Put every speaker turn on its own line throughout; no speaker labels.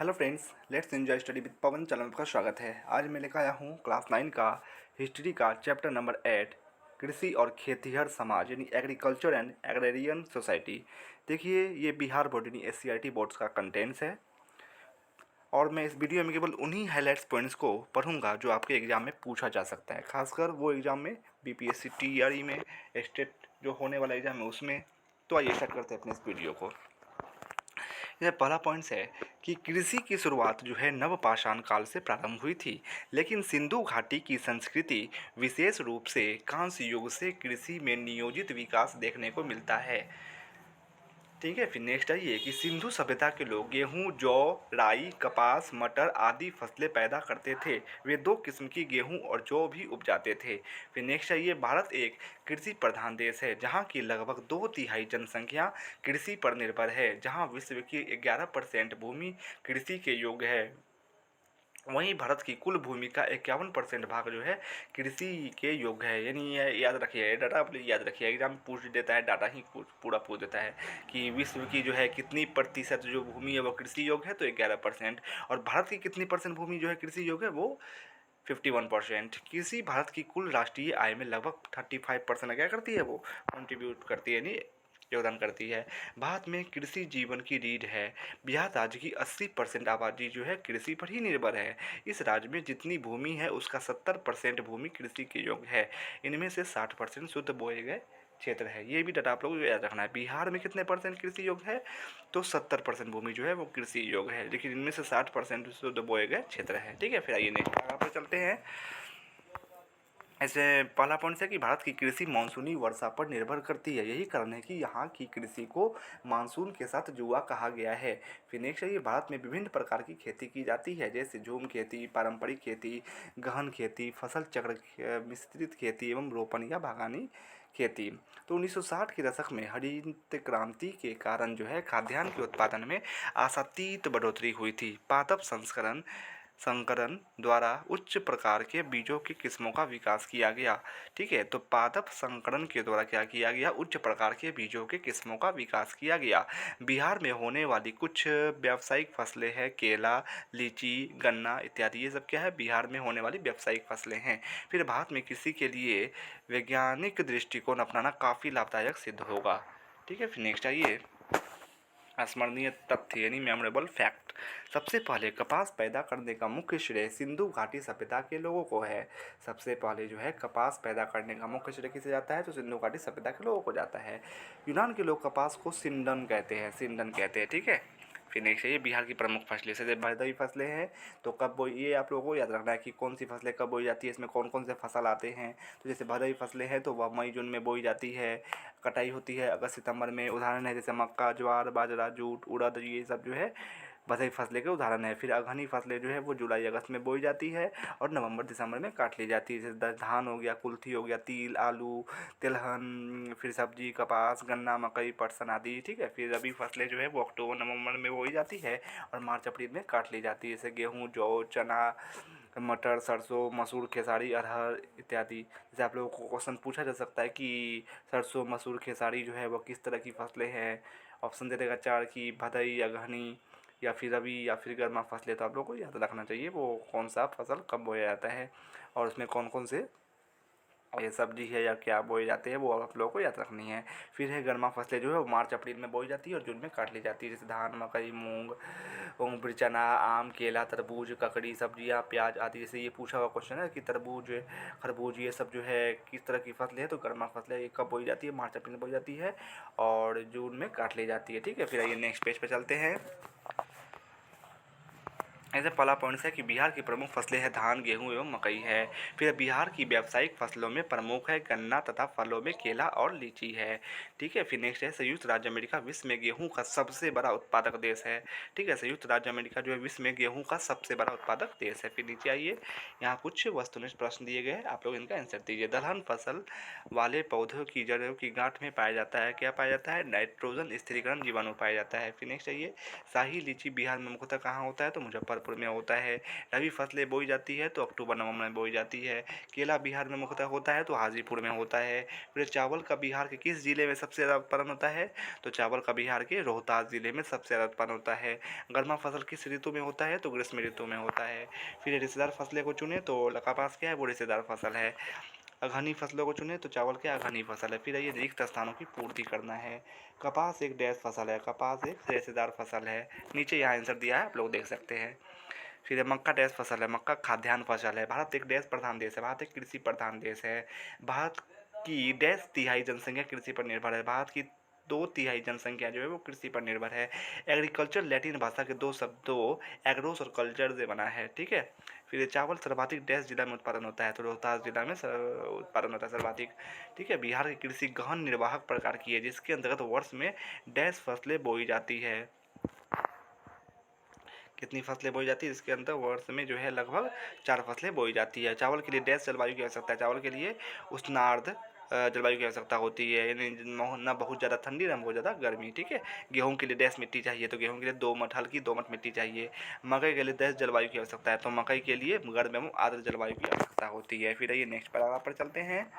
Hello friends, let's enjoy study with Pawan channel में आपका स्वागत है। आज मैं लेकर आया हूँ क्लास 9 का हिस्ट्री का चैप्टर नंबर 8 कृषि और खेतिहर समाज यानी एग्रीकल्चर एंड एग्रेरियन सोसाइटी। देखिए, ये बिहार बोर्ड यानी SCRT बोर्ड्स का कंटेंट्स है और मैं इस वीडियो में केवल उन्हीं हाईलाइट्स पॉइंट्स को पढ़ूंगा जो आपके एग्ज़ाम में पूछा जा सकता है, खासकर वो एग्ज़ाम में BPSC TRE में, स्टेट जो होने वाला एग्ज़ाम है उसमें। तो आइए स्टार्ट करते हैं अपने इस वीडियो को। यह पहला पॉइंट्स है कि कृषि की शुरुआत जो है नवपाषाण काल से प्रारंभ हुई थी, लेकिन सिंधु घाटी की संस्कृति विशेष रूप से कांस्य युग से कृषि में नियोजित विकास देखने को मिलता है। ठीक है, फिर नेक्स्ट आइए कि सिंधु सभ्यता के लोग गेहूं, जौ, राई, कपास, मटर आदि फसलें पैदा करते थे। वे दो किस्म की गेहूं और जौ भी उपजाते थे। फिर नेक्स्ट आइए, भारत एक कृषि प्रधान देश है जहां की लगभग 2/3 जनसंख्या कृषि पर निर्भर है, जहां विश्व की 11% भूमि कृषि के योग्य है। वहीं भारत की कुल भूमि का 51% भाग जो है कृषि के योग्य है। यानी ये याद रखिए, ये डाटा आप याद रखिए, एग्जाम पूछ देता है, डाटा ही पूरा पूछ देता है कि विश्व की जो है कितनी प्रतिशत जो भूमि है वो कृषि योग्य है, तो 11%। और भारत की कितनी परसेंट भूमि जो है कृषि योग्य है, वो 51%। कृषि भारत की कुल राष्ट्रीय आय में लगभग 35% क्या करती है, वो कंट्रीब्यूट करती है, यानी योगदान करती है। भारत में कृषि जीवन की रीढ़ है। बिहार राज्य की 80% आबादी जो है कृषि पर ही निर्भर है। इस राज्य में जितनी भूमि है उसका 70% भूमि कृषि के योग्य है। इनमें से 60% शुद्ध बोए गए क्षेत्र है। ये भी डाटा आप लोगों को याद रखना है। बिहार में कितने परसेंट कृषि योग्य है, तो 70% भूमि जो है वो कृषि योग्य है, लेकिन इनमें से 60% शुद्ध बोए गए क्षेत्र है। ठीक है, फिर आइए नेक्स्ट भाग पर चलते हैं। ऐसे पहला पॉइंट है कि भारत की कृषि मानसूनी वर्षा पर निर्भर करती है। यही कारण है कि यहाँ की कृषि को मानसून के साथ जुआ कहा गया है। फिर नेक्स्ट है, भारत में विभिन्न प्रकार की खेती की जाती है, जैसे झूम खेती, पारंपरिक खेती, गहन खेती, फसल चक्र, मिश्रित खेती एवं रोपण या बागानी खेती। तो 1960 के दशक में हरित क्रांति के कारण जो है खाद्यान्न के उत्पादन में आशातीत बढ़ोतरी हुई थी। पादप संकरण द्वारा उच्च प्रकार के बीजों की किस्मों का विकास किया गया। ठीक है, तो पादप संकरण के द्वारा क्या किया गया, उच्च प्रकार के बीजों के किस्मों का विकास किया गया। बिहार में होने वाली कुछ व्यावसायिक फसलें हैं केला, लीची, गन्ना इत्यादि। ये सब क्या है, बिहार में होने वाली व्यावसायिक फसलें हैं। फिर भारत में कृषि के लिए वैज्ञानिक दृष्टिकोण अपनाना काफ़ी लाभदायक सिद्ध होगा। ठीक है, फिर नेक्स्ट आइए, स्मरणीय तथ्य यानी मेमोरेबल फैक्ट। सबसे पहले कपास पैदा करने का मुख्य श्रेय सिंधु घाटी सभ्यता के लोगों को है। सबसे पहले जो है कपास पैदा करने का मुख्य श्रेय किसे जाता है, तो सिंधु घाटी सभ्यता के लोगों को जाता है। यूनान के लोग कपास को सिंडन कहते हैं। ठीक है, फिर नेक्स्ट है, ये बिहार की प्रमुख फसलें से भारतीय फसलें हैं। तो कब बोई, ये आप लोगों को याद रखना है कि कौन सी फसलें कब बोई जाती है, इसमें कौन कौन से फसल आते हैं। तो जैसे भारतीय फसलें हैं तो वह मई जून में बोई जाती है, कटाई होती है अगस्त सितंबर में। उदाहरण है जैसे मक्का, ज्वार, बाजरा, जूट, उड़द, ये सब जो है बधाई फसलें के उदाहरण है। फिर अगहनी फसलें जो है वो जुलाई अगस्त में बोई जाती है और नवंबर दिसंबर में काट ली जाती है। जैसे धान हो गया, कुल्थी हो गया, तिल, आलू, तिलहन, फिर सब्जी, कपास, गन्ना, मकई, पटसन आदि। ठीक है, फिर रबी फसलें जो है वो अक्टूबर नवंबर में बोई जाती है और मार्च अप्रैल में काट ली जाती है। जैसे गेहूँ, जौ, चना, मटर, सरसों, मसूर, खेसारी, अरहर इत्यादि। जैसे आप लोगों को क्वेश्चन पूछा जा सकता है कि सरसों, मसूर, खेसारी जो है वो किस तरह की फसलें हैं। ऑप्शन दे देगा 4 की भदई, अगहनी या फिर रबी या फिर गर्मा फसलें। तो आप लोगों को याद रखना चाहिए वो कौन सा फसल कब बोया जाता है और उसमें कौन कौन से ये सब्जी है या क्या बोए जाते हैं, वो आप लोगों को याद रखनी है। फिर है गर्मा फसलें जो है वो मार्च अप्रैल में बोई जाती है और जून में काट ली जाती है। जैसे धान, मकई, मूंग, फिर चना, आम, केला, तरबूज, ककड़ी, सब्जियां, प्याज आदि। जैसे ये पूछा हुआ क्वेश्चन है कि तरबूज, खरबूज, ये सब जो है किस तरह की फसलें हैं, तो गर्मा फसलें ये कब बोई जाती है, मार्च अप्रैल में बोई जाती है और जून में काट ली जाती है। ठीक है, फिर आइए नेक्स्ट पेज पर चलते हैं। ऐसे पहला पॉइंट है कि बिहार की प्रमुख फसलें हैं धान, गेहूं एवं मकई है। फिर बिहार की व्यावसायिक फसलों में प्रमुख है गन्ना तथा फलों में केला और लीची है। ठीक है, फिर नेक्स्ट है, संयुक्त राज्य अमेरिका विश्व में गेहूं का सबसे बड़ा उत्पादक देश है। ठीक है, संयुक्त राज्य अमेरिका जो है विश्व में गेहूं का सबसे बड़ा उत्पादक देश है। फिर नीचे आइए, यहाँ कुछ वस्तुनिष्ठ प्रश्न दिए गए हैं, आप लोग इनका आंसर दीजिए। दलहन फसल वाले पौधों की जड़ों की गांठ में पाया जाता है, क्या पाया जाता है, नाइट्रोजन स्थिरीकरण जीवाणु पाया जाता है। फिर नेक्स्ट आइए, शाही लीची बिहार में मुख्यतः कहाँ होता है, तो मुजफ्फरपुर सरपुर में होता है। रबी फसलें बोई जाती है तो अक्टूबर नवंबर में बोई जाती है। केला बिहार में मुख्यतः होता है तो हाजीपुर में होता है। फिर चावल का बिहार के किस जिले में सबसे ज़्यादा उत्पादन होता है, तो चावल का बिहार के रोहतास जिले में सबसे ज़्यादा उत्पादन होता है। गर्मा फसल किस ऋतु में होता है, तो ग्रीष्म ऋतु में होता है। फिर रिश्तेदार फसलें को चुने तो कपास क्या है, वो रिश्तेदार फसल है। अघनी फसलों को चुने तो चावल क्या अघनी फसल है। फिर ये रिक्त स्थानों की पूर्ति करना है। कपास एक डैश फसल है, कपास एक रेशेदार फसल है। नीचे यहाँ आंसर दिया है, आप लोग देख सकते हैं। फिर मक्का डैश फसल है, मक्का खाद्यान्न फसल है। भारत एक डैश प्रधान देश है, भारत एक कृषि प्रधान देश है। भारत की डैश तिहाई जनसंख्या कृषि पर निर्भर है, भारत की 2/3 जनसंख्या जो है वो कृषि पर निर्भर है। एग्रीकल्चर लैटिन भाषा के 2 शब्दों एग्रोस और कल्चर से बना है, ठीक है। फिर चावल सर्वाधिक डैश जिला में उत्पादन होता है, तो रोहतास जिला में उत्पादन होता है सर्वाधिक, ठीक है। बिहार की कृषि गहन निर्वाहक प्रकार की है, जिसके अंतर्गत वर्ष में डैश फसलें बोई जाती है। कितनी फसलें बोई जाती है, इसके अंदर वर्ष में जो है लगभग 4 फसलें बोई जाती है। चावल के लिए डैश जलवायु की आवश्यकता है, चावल के लिए उष्णार्द्र जलवायु की आवश्यकता होती है, यानी ना बहुत ज़्यादा ठंडी ना बहुत ज़्यादा गर्मी, ठीक है। गेहूँ के लिए डैश मिट्टी चाहिए, तो गेहूँ के लिए दोमट हल्की दोमट मिट्टी चाहिए। मकई के लिए डैश जलवायु की आवश्यकता है, तो मकई के लिए गर्म एवं आर्द्र जलवायु की आवश्यकता होती है। फिर ये नेक्स्ट पैराग्राफ पर चलते हैं।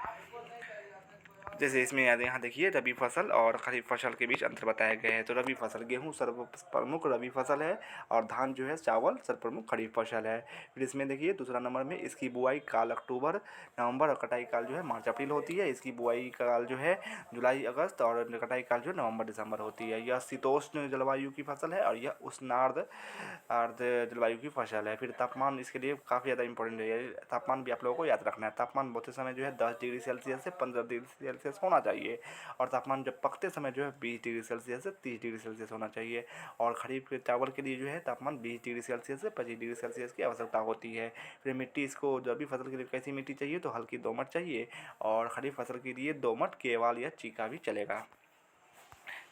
जैसे इसमें यहाँ देखिए रबी फसल और खरीफ फसल के बीच अंतर बताए गए हैं। तो रबी फसल गेहूँ सर्व प्रमुख रबी फसल है और धान जो है चावल सर्व प्रमुख खरीफ फसल है। फिर इसमें देखिए दूसरा नंबर में इसकी बुआई काल अक्टूबर नवंबर और कटाई काल जो है मार्च अप्रैल होती है। इसकी बुआई काल जो है जुलाई अगस्त और कटाई काल जो है नवंबर दिसंबर होती है। यह शीतोष्ण जलवायु की फसल है और यह उष्णार्द्र जलवायु की फसल है। फिर तापमान इसके लिए काफ़ी ज़्यादा इंपॉर्टेंट है, तापमान भी आप लोगों को याद रखना है। तापमान बोते समय जो है 10 डिग्री सेल्सियस से 15 डिग्री सेल्सियस होना चाहिए और तापमान जब पकते समय जो है 20 डिग्री सेल्सियस से 30 डिग्री सेल्सियस होना चाहिए। और खरीफ के चावल के लिए जो है तापमान 20 डिग्री सेल्सियस से 25 डिग्री सेल्सियस की आवश्यकता होती है। फिर मिट्टी इसको रबी फसल के लिए कैसी मिट्टी चाहिए, तो हल्की दोमट चाहिए और खरीफ फसल के लिए दोमट केवाल या चीका भी चलेगा,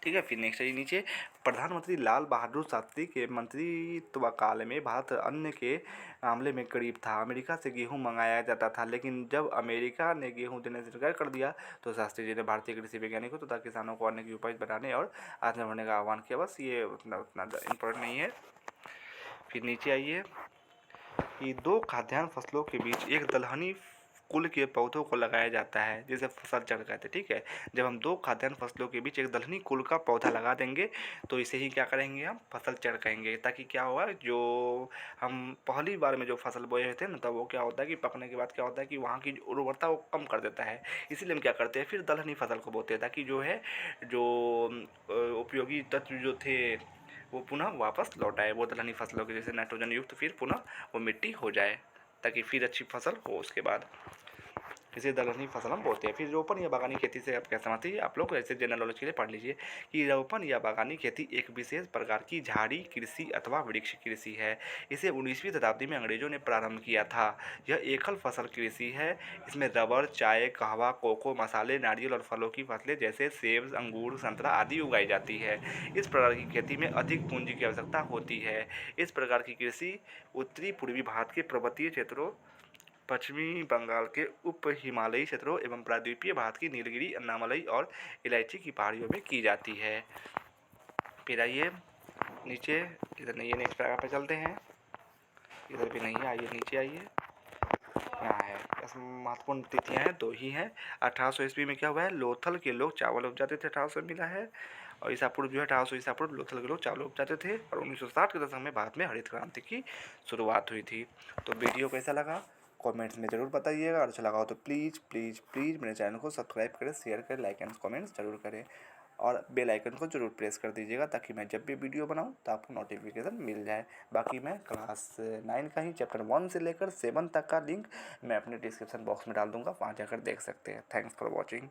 ठीक है। फिर नेक्स्ट है नीचे, प्रधानमंत्री लाल बहादुर शास्त्री के मंत्रित्व काल में भारत अन्न के मामले में गरीब था। अमेरिका से गेहूं मंगाया जाता था, लेकिन जब अमेरिका ने गेहूं देने से इनकार कर दिया तो शास्त्री जी ने भारतीय कृषि वैज्ञानिकों तथा किसानों को अन्न की उपज बढ़ाने और आत्मनिर्भर होने का आह्वान किया। बस ये उतना इम्पोर्टेंट नहीं है। फिर नीचे आइए कि 2 खाद्यान्न फसलों के बीच एक दलहनी कुल के पौधों को लगाया जाता है, जिसे फसल चढ़ कहते हैं, ठीक है। जब हम 2 खाद्यान्न फसलों के बीच एक दलहनी कुल का पौधा लगा देंगे तो इसे ही क्या करेंगे, हम फसल चढ़ कहेंगे। ताकि क्या होगा, जो हम पहली बार में जो फसल बोए हुए थे ना, तब वो क्या होता है कि पकने के बाद क्या होता है कि वहाँ की उर्वरता वो कम कर देता है। इसीलिए हम क्या करते हैं, फिर दलहनी फसल को बोते हैं, ताकि जो है जो उपयोगी तत्व जो थे वो पुनः वापस लौट आए, वो दलहनी फसलों के जैसे नाइट्रोजन युक्त फिर पुनः वो मिट्टी हो जाए, ताकि फिर अच्छी फसल हो उसके बाद। इसे दलहनी फसल हम बोलते हैं। फिर रोपण या बागानी खेती से आप क्या समझते हैं, आप लोग ऐसे जनरल नॉलेज के लिए पढ़ लीजिए कि रोपण या बागानी खेती एक विशेष प्रकार की झाड़ी कृषि अथवा वृक्ष कृषि है। इसे 19वीं शताब्दी में अंग्रेजों ने प्रारंभ किया था। यह एकल फसल कृषि है। इसमें रबर, चाय, कहवा, कोको, मसाले, नारियल और फलों की फसलें जैसे सेब, अंगूर, संतरा आदि उगाई जाती है। इस प्रकार की खेती में अधिक पूंजी की आवश्यकता होती है। इस प्रकार की कृषि उत्तरी पूर्वी भारत के पर्वतीय क्षेत्रों, पश्चिमी बंगाल के उप हिमालयी क्षेत्रों एवं प्रायद्वीपीय भारत की नीलगिरी, अन्नामलई और इलायची की पहाड़ियों में की जाती है। फिर आइए नीचे, इधर नहीं है, नेक्स्ट पैराग्राफ पे चलते हैं। इधर भी नहीं है, आइए नीचे आइए, यहाँ है। महत्वपूर्ण तिथियाँ हैं, 2 ही हैं। 1800 ईस्वी में क्या हुआ है, लोथल के लोग चावल उपजाते थे, 1800 मिला है। और ईसा पूर्व जो है 1800 ईसा पूर्व लोथल के लोग चावल उपजाते थे। और 1960 के दशक में भारत में हरित क्रांति की शुरुआत हुई थी। तो वीडियो कैसा लगा कमेंट्स में ज़रूर बताइएगा, और अच्छा लगा हो तो प्लीज़ प्लीज़ प्लीज़ मेरे चैनल को सब्सक्राइब करें, शेयर करें, लाइक एंड कमेंट्स ज़रूर करें और बेल आइकन को ज़रूर प्रेस कर दीजिएगा, ताकि मैं जब भी वीडियो बनाऊं तो आपको नोटिफिकेशन मिल जाए। बाकी मैं क्लास 9 का ही चैप्टर 1 से लेकर 7 तक का लिंक मैं अपने डिस्क्रिप्शन बॉक्स में डाल दूँगा, वहाँ जाकर देख सकते हैं। Thanks for watching.